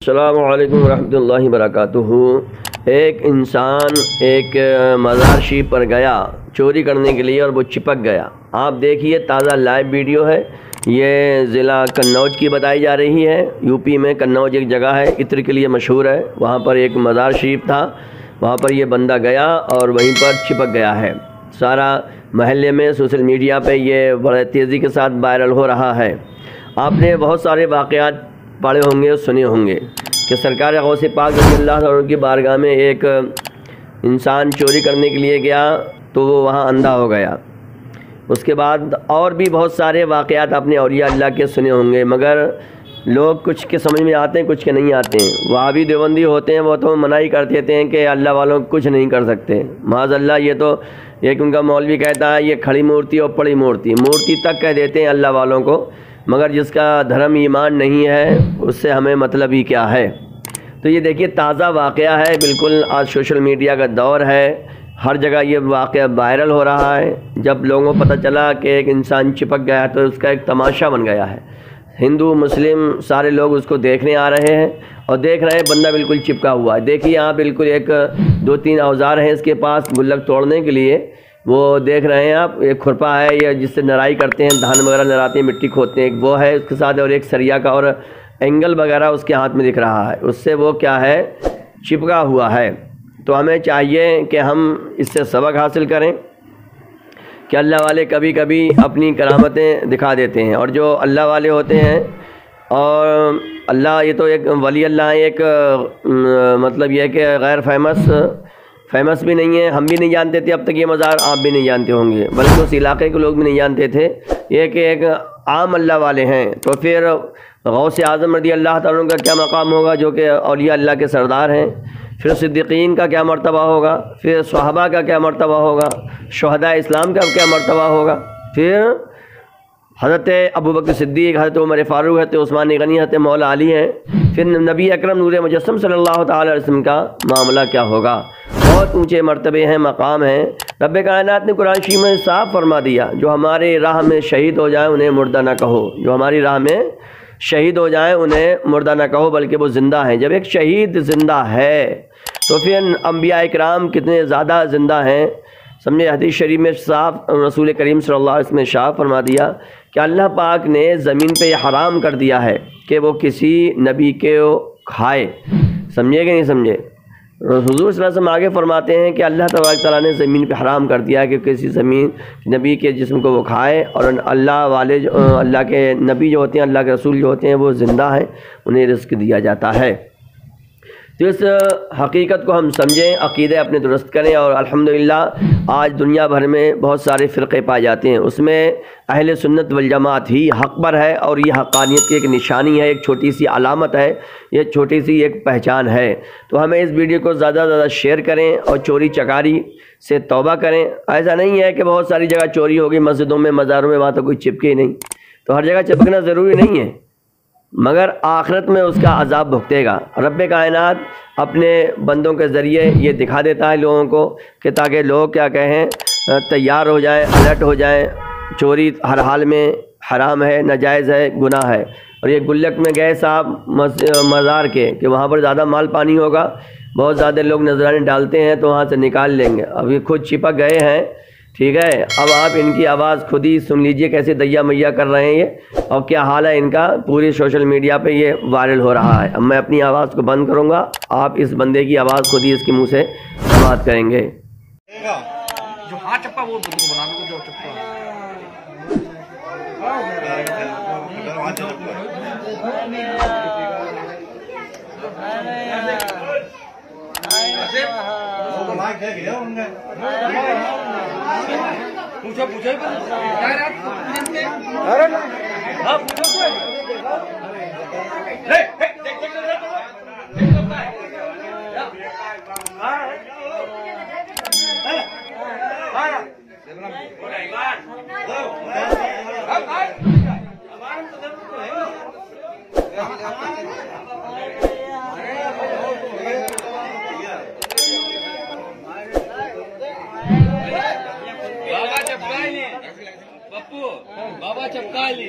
अस्सलामु अलैकुम रहमतुल्लाहि वबरकातुहू। एक इंसान एक मज़ार शरीफ पर गया चोरी करने के लिए और वो चिपक गया। आप देखिए, ताज़ा लाइव वीडियो है। ये ज़िला कन्नौज की बताई जा रही है। यूपी में कन्नौज एक जगह है, इत्र के लिए मशहूर है। वहाँ पर एक मज़ार शरीफ था, वहाँ पर ये बंदा गया और वहीं पर चिपक गया है। सारा महल्ले में सोशल मीडिया पे ये बड़े तेज़ी के साथ वायरल हो रहा है। आपने बहुत सारे वाक़यात पढ़े होंगे और सुने होंगे कि सरकार गौसे पाक रज़ियल्लाहु अन्हु की बारगाह में एक इंसान चोरी करने के लिए गया तो वो वहाँ अंधा हो गया। उसके बाद और भी बहुत सारे वाक़यात आपने औलिया अल्लाह के सुने होंगे, मगर लोग कुछ के समझ में आते हैं, कुछ के नहीं आते हैं। वहाबी देवबंदी होते हैं, वो तो मना ही कर देते हैं कि अल्लाह वालों कुछ नहीं कर सकते। माज़अल्लाह, ये तो एक उनका मौलवी कहता है ये खड़ी मूर्ति और पड़ी मूर्ति तक कह देते हैं अल्लाह वालों को, मगर जिसका धर्म ईमान नहीं है उससे हमें मतलब ही क्या है। तो ये देखिए, ताज़ा वाक़या है बिल्कुल। आज सोशल मीडिया का दौर है, हर जगह ये वाक़या वायरल हो रहा है। जब लोगों को पता चला कि एक इंसान चिपक गया है तो उसका एक तमाशा बन गया है। हिंदू मुस्लिम सारे लोग उसको देखने आ रहे हैं और देख रहे हैं बंदा बिल्कुल चिपका हुआ है। देखिए यहाँ बिल्कुल एक दो तीन औजार हैं इसके पास गुल्लक तोड़ने के लिए, वो देख रहे हैं आप। एक खुरपा है ये जिससे नराई करते हैं, धान वगैरह नराते हैं, मिट्टी खोदते हैं, एक वो है उसके साथ, और एक सरिया का और एंगल वगैरह उसके हाथ में दिख रहा है। उससे वो क्या है, चिपका हुआ है। तो हमें चाहिए कि हम इससे सबक हासिल करें कि अल्लाह वाले कभी कभी अपनी करामतें दिखा देते हैं, और जो अल्लाह वाले होते हैं, और अल्लाह ये तो एक वली अल्लाह है, एक मतलब यह है कि गैर फेमस भी नहीं है। हम भी नहीं जानते थे अब तक ये मज़ार, आप भी नहीं जानते होंगे, बल्कि उस इलाके के लोग भी नहीं जानते थे ये कि एक आम अल्लाह वाले हैं। तो फिर गौसे आज़म रज़ी अल्लाह तआला का क्या मकाम होगा, जो कि औलिया अल्लाह के सरदार हैं। फिर सिद्दीक़ीन का क्या मर्तबा होगा, फिर सहाबा का क्या मर्तबा होगा, शुहदा इस्लाम का क्या मर्तबा होगा, फिर हज़रत अबू बकर सिद्दीक़, हज़रत उमर फ़ारूक, हज़रत उस्मान गनी, हज़रत मौला अली हैं। फिर नबी अकरम नूर मुजस्सम सल्लल्लाहु तआला अलैहि वसल्लम का मामला क्या होगा। बहुत ऊँचे मर्तबे हैं, मकाम हैं। रब्बे कायनात ने कुरान शरीफ में साफ फरमा दिया, जो हमारे राह में शहीद हो जाए उन्हें मुर्दा ना कहो। जो हमारी राह में शहीद हो जाए उन्हें मुर्दा ना कहो, बल्कि वो ज़िंदा हैं। जब एक शहीद ज़िंदा है तो फिर अम्बिया इकराम कितने ज़्यादा ज़िंदा हैं। समझे, हदीस शरीफ में साफ रसूल करीम सल्लल्लाहु अलैहि वसल्लम ने साफ फरमा दिया कि अल्लाह पाक ने ज़मीन पे हराम कर दिया है कि वो किसी नबी के खाए। समझे कि नहीं समझे। हुज़ूर सल्लल्लाहु अलैहि वसल्लम आगे फरमाते हैं कि अल्लाह तबारक तआला ने ज़मीन पे हराम कर दिया है कि किसी ज़मीन नबी के जिस्म को वो खाए, और अल्लाह वाले जो अल्लाह के नबी जो होते हैं, अल्लाह के रसूल जो होते हैं, वो ज़िंदा हैं, उन्हें रिज़्क़ दिया जाता है। तो इस हकीकत को हम समझें, अक़ीदे अपने दुरुस्त करें। और अल्हम्दुलिल्लाह आज दुनिया भर में बहुत सारे फ़िरक़े पाए जाते हैं, उसमें अहले सुन्नत वल जमात ही हक़ पर है, और ये हक़ानियत की एक निशानी है, एक छोटी सी अलामत है, ये छोटी सी एक पहचान है। तो हमें इस वीडियो को ज़्यादा से ज़्यादा शेयर करें और चोरी चकारी से तौबा करें। ऐसा नहीं है कि बहुत सारी जगह चोरी होगी, मस्जिदों में, मज़ारों में, वहाँ तो कोई चिपके ही नहीं। तो हर जगह चिपकना ज़रूरी नहीं है, मगर आखिरत में उसका अज़ाब भुगतेगा। रब्बे कायनात अपने बंदों के ज़रिए ये दिखा देता है लोगों को कि ताकि लोग क्या कहें, तैयार हो जाएं, अलर्ट हो जाएं। चोरी हर हाल में हराम है, नाजायज़ है, गुनाह है। और ये गुल्लक में गए साहब मज़ार के कि वहाँ पर ज़्यादा माल पानी होगा, बहुत ज़्यादा लोग नजराने डालते हैं तो वहाँ से निकाल लेंगे। अब ये खुद चिपक गए हैं, ठीक है। अब आप इनकी आवाज़ खुद ही सुन लीजिए कैसे दैया मैया कर रहे हैं ये, और क्या हाल है इनका। पूरी सोशल मीडिया पे ये वायरल हो रहा है। अब मैं अपनी आवाज़ को बंद करूँगा, आप इस बंदे की आवाज़ खुद ही इसके मुंह से समाप्त करेंगे। जो हाथ चप्पा वो बना दो, जो चप्पा पूछो पूछो अरे हाँ पूछो बाबा चपका ली, बाबा चपका ली।